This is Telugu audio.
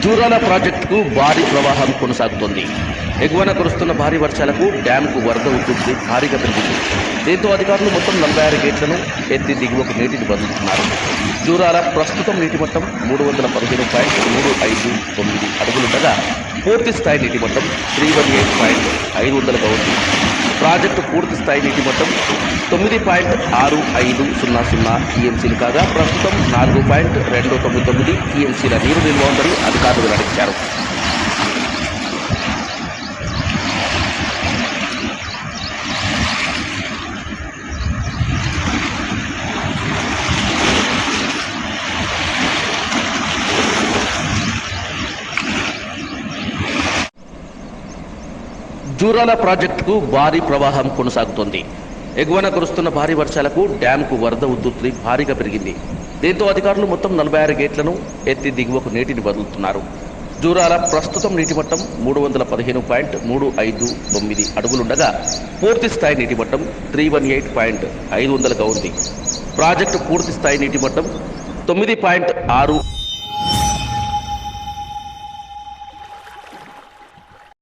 జూరాల ప్రాజెక్టుకు భారీ ప్రవాహం కొనసాగుతోంది. ఎగువన కురుస్తున్న భారీ వర్షాలకు డ్యాంకు వరద ఉధృతి భారీగా పెరిగింది. దీంతో అధికారులు మొత్తం 46 గేట్లను ఎత్తి దిగువకు నీటిని వదులుతున్నారు. జూరాల ప్రస్తుతం నీటి మట్టం 315.359 అడుగులుండగా పూర్తి స్థాయి నీటి మట్టం 318.500గా ఉంది. ప్రాజెక్టు పూర్తి స్థాయి నీటి మట్టం 9.6500 టీఎంసీలు కాగా ప్రస్తుతం 4.299 టీఎంసీల నీరు నిల్వ ఉందని అధికారులు వెల్లడించారు. జూరాల ప్రాజెక్టుకు భారీ ప్రవాహం కొనసాగుతోంది. ఎగువన కురుస్తున్న భారీ వర్షాలకు డ్యాంకు వరద ఉధృతి భారీగా పెరిగింది. దీంతో అధికారులు మొత్తం 46 గేట్లను ఎత్తి దిగువకు నీటిని వదులుతున్నారు. జూరాల ప్రస్తుతం నీటి మట్టం 315.359 అడుగులుండగా పూర్తి స్థాయి నీటి మట్టం 318.500గా ఉంది. ప్రాజెక్టు పూర్తి స్థాయి నీటి మట్టం 9.6